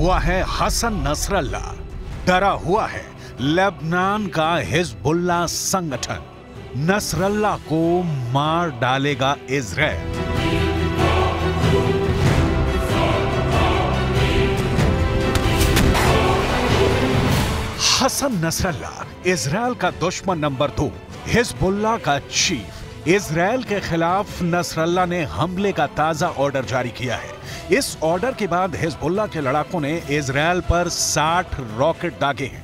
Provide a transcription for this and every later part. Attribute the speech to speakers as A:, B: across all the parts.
A: हुआ है हसन नसरल्ला, डरा हुआ है लेबनान का हिजबुल्लाह संगठन। नसरल्ला को मार डालेगा इजराइल। हसन नसरल्ला इजराइल का दुश्मन नंबर 2, हिजबुल्लाह का चीफ। इजराइल के खिलाफ नसरल्ला ने हमले का ताजा ऑर्डर जारी किया है। इस ऑर्डर के बाद हिजबुल्लाह के लड़ाकों ने इजराइल पर 60 रॉकेट दागे हैं।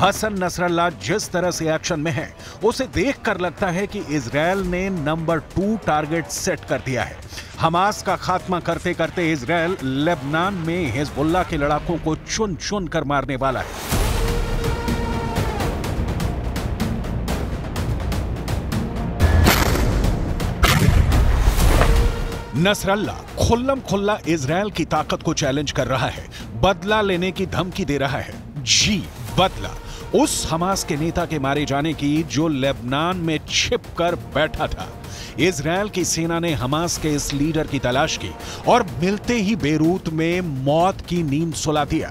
A: हसन नसरल्ला जिस तरह से एक्शन में है, उसे देखकर लगता है कि इजराइल ने नंबर 2 टारगेट सेट कर दिया है। हमास का खात्मा करते करते इजराइल लेबनान में हिजबुल्लाह के लड़ाकों को चुन चुन कर मारने वाला है। नसरल्ला खुल्लम खुल्ला इजराइल की ताकत को चैलेंज कर रहा है, बदला लेने की धमकी दे रहा है। जी, बदला उस हमास के नेता के मारे जाने की जो लेबनान में छिपकर बैठा था। इजराइल की सेना ने हमास के इस लीडर की तलाश की और मिलते ही बेरूत में मौत की नींद सुला दिया।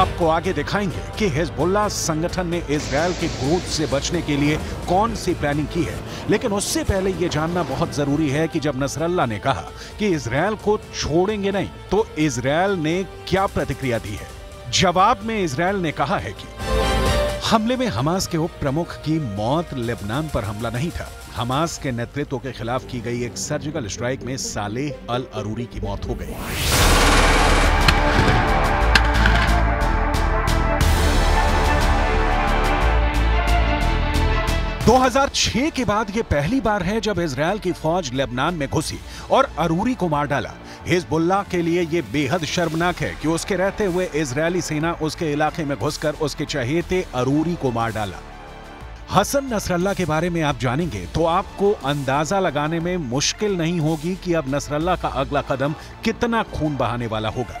A: आपको आगे दिखाएंगे कि हिजबुल्लाह संगठन ने इजराइल के क्रोध से बचने के लिए कौन सी प्लानिंग की है। लेकिन उससे पहले यह जानना बहुत जरूरी है कि जब नसरल्ला ने कहा कि इजराइल को छोड़ेंगे नहीं, तो इजराइल ने क्या प्रतिक्रिया दी है। जवाब में इजराइल ने कहा है कि हमले में हमास के उप प्रमुख की मौत लेबनान पर हमला नहीं था। हमास के नेतृत्व के खिलाफ की गई एक सर्जिकल स्ट्राइक में सालेह अल अरूरी की मौत हो गई। 2006 के बाद यह पहली बार है जब इजराइल की फौज लेबनान में घुसी और अरूरी को मार डाला। हिजबुल्लाह के लिए यह बेहद शर्मनाक है कि उसके रहते हुए इजरायली सेना उसके इलाके में घुसकर उसके चहेते अरूरी को मार डाला। हसन नसरल्ला के बारे में आप जानेंगे तो आपको अंदाजा लगाने में मुश्किल नहीं होगी कि अब नसरल्ला का अगला कदम कितना खून बहाने वाला होगा।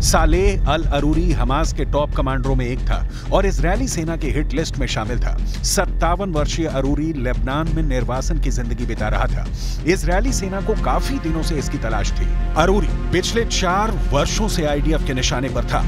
A: सालेह अल अरूरी हमास के टॉप कमांडरों में एक था और इजरायली सेना की हिट लिस्ट में शामिल था। 57 वर्षीय अरूरी लेबनान में निर्वासन की जिंदगी बिता रहा था। इजरायली सेना को काफी दिनों से इसकी तलाश थी। अरूरी पिछले 4 वर्षों से आईडीएफ के निशाने पर था।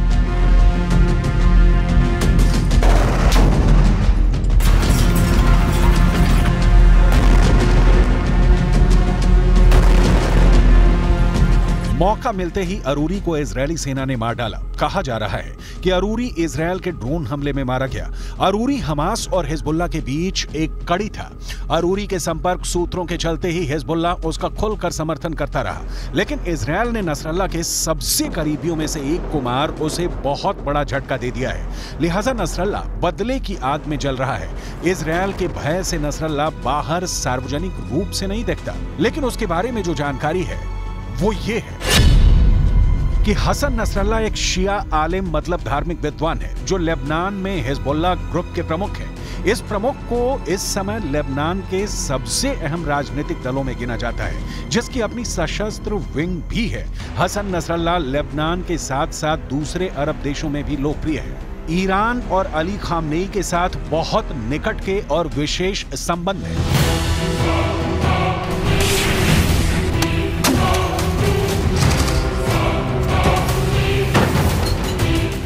A: मॉक मौका मिलते ही अरूरी को इजरायली सेना ने मार डाला। कहा जा रहा है कि अरूरी इजरायल के ड्रोन हमले में मारा गया। अरूरी हमास और हिजबुल्लाह के बीच एक कड़ी था। अरूरी के संपर्क सूत्रों के चलते ही हिजबुल्लाह उसका खुलकर समर्थन करता रहा, लेकिन इजरायल ने नसरल्लाह के सबसे करीबियों में से एक को मार उसे बहुत बड़ा झटका दे दिया है। लिहाजा नसरल्लाह बदले की आग में जल रहा है। इजरायल के भय से नसरल्लाह बाहर सार्वजनिक रूप से नहीं दिखता, लेकिन उसके बारे में जो जानकारी है वो ये है कि हसन नसरल्लाह एक शिया आलिम मतलब धार्मिक विद्वान है जो लेबनान में हिजबुल्लाह ग्रुप के प्रमुख हैं। इस प्रमुख को इस समय लेबनान के सबसे अहम राजनीतिक दलों में गिना जाता है, जिसकी अपनी सशस्त्र विंग भी है। हसन नसरल्लाह लेबनान के साथ साथ दूसरे अरब देशों में भी लोकप्रिय है। ईरान और अली खामनेई के साथ बहुत निकट के और विशेष संबंध है।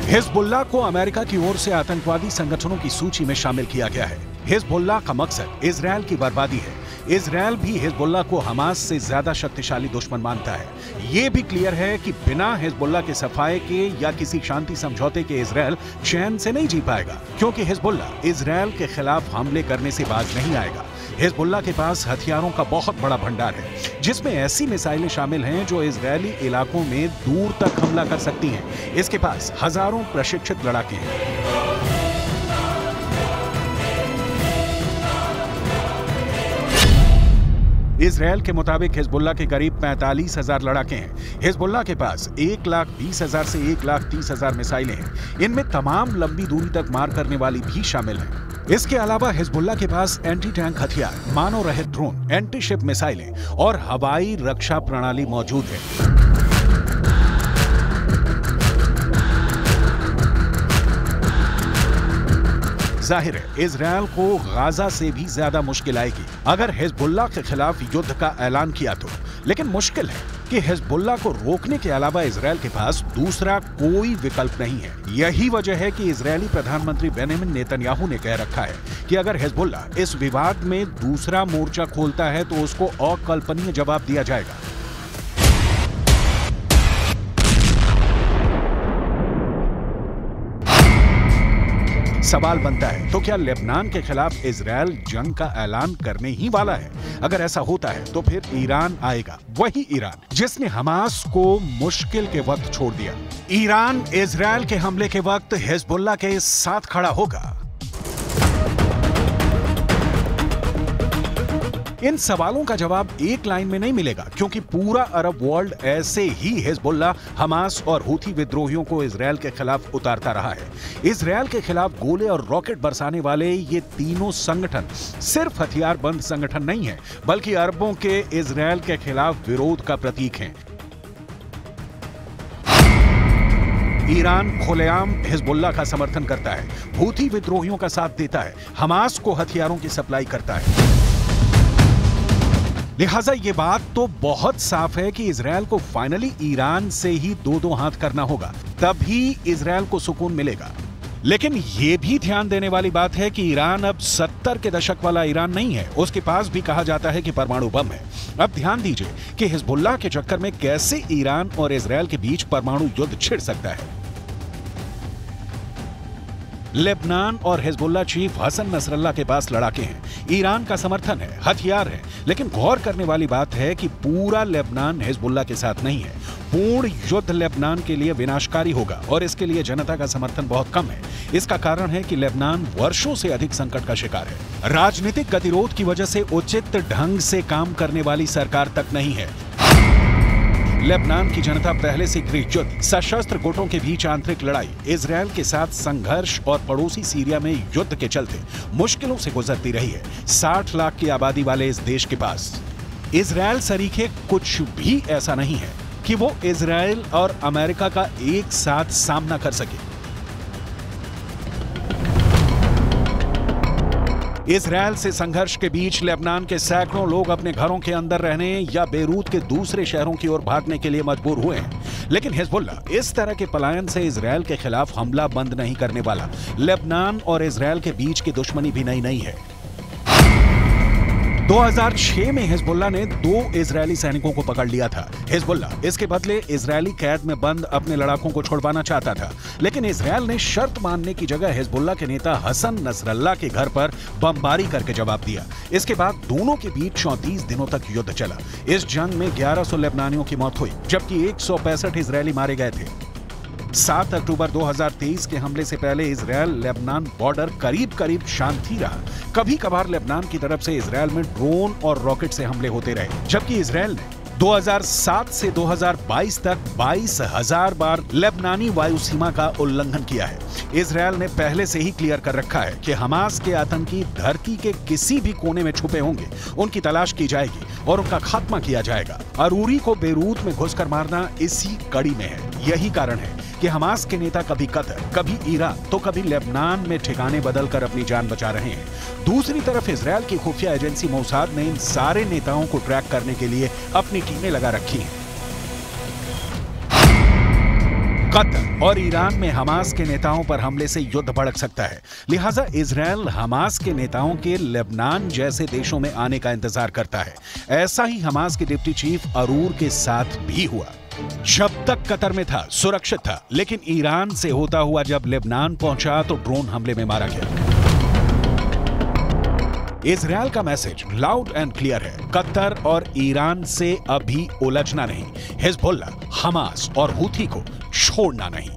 A: हिजबुल्लाह को अमेरिका की ओर से आतंकवादी संगठनों की सूची में शामिल किया गया है। हिजबुल्लाह का मकसद इजरायल की बर्बादी है। इजरायल भी हिजबुल्लाह को हमास से ज्यादा शक्तिशाली दुश्मन मानता है। यह भी क्लियर है कि बिना हिजबुल्लाह के सफाए के या किसी शांति समझौते के इजरायल चैन से नहीं जी पाएगा, क्योंकि हिजबुल्लाह इजरायल के खिलाफ हमले करने से बाज नहीं आएगा। हिजबुल्लाह के पास हथियारों का बहुत बड़ा भंडार है, जिसमें ऐसी मिसाइलें शामिल हैं जो इजरायली इलाकों में दूर तक हमला कर सकती हैं। इसके पास हजारों प्रशिक्षित लड़ाके हैं। इजरायल के मुताबिक हिजबुल्लाह के करीब 45,000 लड़ाके हैं। हिजबुल्लाह के पास 1,20,000 से 1,30,000 मिसाइलें हैं। इनमें तमाम लंबी दूरी तक मार करने वाली भी शामिल हैं। इसके अलावा हिजबुल्लाह के पास एंटी टैंक हथियार, मानव रहित ड्रोन, एंटी शिप मिसाइलें और हवाई रक्षा प्रणाली मौजूद है। जाहिर है इजरायल को गाजा से भी ज्यादा मुश्किल आएगी अगर हिजबुल्लाह के खिलाफ युद्ध का ऐलान किया तो। लेकिन मुश्किल है कि हिजबुल्लाह को रोकने के अलावा इजरायल के पास दूसरा कोई विकल्प नहीं है। यही वजह है कि इजरायली प्रधानमंत्री बेंजामिन नेतन्याहू ने कह रखा है कि अगर हिजबुल्लाह इस विवाद में दूसरा मोर्चा खोलता है तो उसको अकल्पनीय जवाब दिया जाएगा। सवाल बनता है, तो क्या लेबनान के खिलाफ इजरायल जंग का ऐलान करने ही वाला है? अगर ऐसा होता है तो फिर ईरान आएगा, वही ईरान जिसने हमास को मुश्किल के वक्त छोड़ दिया। ईरान इजरायल के हमले के वक्त हिजबुल्लाह के साथ खड़ा होगा। इन सवालों का जवाब एक लाइन में नहीं मिलेगा, क्योंकि पूरा अरब वर्ल्ड ऐसे ही हिजबुल्लाह, हमास और हूथी विद्रोहियों को इजरायल के खिलाफ उतारता रहा है। इजरायल के खिलाफ गोले और रॉकेट बरसाने वाले ये तीनों संगठन सिर्फ हथियारबंद संगठन नहीं है, बल्कि अरबों के इजरायल के खिलाफ विरोध का प्रतीक हैं। ईरान खुलेआम हिजबुल्लाह का समर्थन करता है, हूथी विद्रोहियों का साथ देता है, हमास को हथियारों की सप्लाई करता है। लिहाजा ये बात तो बहुत साफ है कि इजरायल को फाइनली ईरान से ही दो हाथ करना होगा, तभी इजरायल को सुकून मिलेगा। लेकिन ये भी ध्यान देने वाली बात है कि ईरान अब 70 के दशक वाला ईरान नहीं है। उसके पास भी कहा जाता है कि परमाणु बम है। अब ध्यान दीजिए कि हिजबुल्लाह के चक्कर में कैसे ईरान और इजरायल के बीच परमाणु युद्ध छिड़ सकता है। लेबनान और हिजबुल्लाह चीफ हसन नसरल्लाह के पास लड़ाके हैं, ईरान का समर्थन है, हथियार है, लेकिन गौर करने वाली बात है कि पूरा लेबनान हिजबुल्लाह के साथ नहीं है। पूर्ण युद्ध लेबनान के लिए विनाशकारी होगा और इसके लिए जनता का समर्थन बहुत कम है। इसका कारण है कि लेबनान वर्षों से अधिक संकट का शिकार है। राजनीतिक गतिरोध की वजह से उचित ढंग से काम करने वाली सरकार तक नहीं है। लेबनान की जनता पहले से गृह युद्ध, सशस्त्र गुटों के बीच आंतरिक लड़ाई, इजरायल के साथ संघर्ष और पड़ोसी सीरिया में युद्ध के चलते मुश्किलों से गुजरती रही है। 60 लाख की आबादी वाले इस देश के पास इजरायल सरीखे कुछ भी ऐसा नहीं है कि वो इजरायल और अमेरिका का एक साथ सामना कर सके। इजरायल से संघर्ष के बीच लेबनान के सैकड़ों लोग अपने घरों के अंदर रहने या बेरूत के दूसरे शहरों की ओर भागने के लिए मजबूर हुए हैं। लेकिन हिजबुल्लाह इस तरह के पलायन से इजरायल के खिलाफ हमला बंद नहीं करने वाला। लेबनान और इजरायल के बीच की दुश्मनी भी नई नहीं है। 2006 में हिजबुल्लाह ने 2 इजरायली सैनिकों को पकड़ लिया था। हिजबुल्लाह इसके बदले इजरायली कैद में बंद अपने लड़ाकों को छुड़वाना चाहता था, लेकिन इजरायल ने शर्त मानने की जगह हिजबुल्लाह के नेता हसन नसरल्लाह के घर पर बमबारी करके जवाब दिया। इसके बाद दोनों के बीच 34 दिनों तक युद्ध चला। इस जंग में 1100 लेबनानियों की मौत हुई, जबकि 165 इजरायली मारे गए थे। 7 अक्टूबर 2023 के हमले से पहले इजरायल लेबनान बॉर्डर करीब शांत ही रहा। कभी कभार लेबनान की तरफ से इजरायल में ड्रोन और रॉकेट से हमले होते रहे, जबकि इजरायल ने 2007 से 2022 तक 22,000 बार लेबनानी वायु सीमा का उल्लंघन किया है। इजरायल ने पहले से ही क्लियर कर रखा है कि हमास के आतंकी धरती के किसी भी कोने में छुपे होंगे, उनकी तलाश की जाएगी और उनका खात्मा किया जाएगा। अरूरी को बेरूत में घुसकर मारना इसी कड़ी में है। यही कारण है कि हमास के नेता कभी कतर, कभी ईरान तो कभी लेबनान में ठिकाने बदलकर अपनी जान बचा रहे हैं। दूसरी तरफ इजरायल की खुफिया एजेंसी मोसाद ने इन सारे नेताओं को ट्रैक करने के लिए अपनी टीमें लगा रखी हैं। कतर और ईरान में हमास के नेताओं पर हमले से युद्ध भड़क सकता है, लिहाजा इजरायल हमास के नेताओं के लेबनान जैसे देशों में आने का इंतजार करता है। ऐसा ही हमास के डिप्टी चीफ अरूर के साथ भी हुआ। जब तक कतर में था सुरक्षित था, लेकिन ईरान से होता हुआ जब लेबनान पहुंचा तो ड्रोन हमले में मारा गया। इजरायल का मैसेज लाउड एंड क्लियर है, कतर और ईरान से अभी उलझना नहीं, हिजबुल्लाह, हमास और हूथी को छोड़ना नहीं।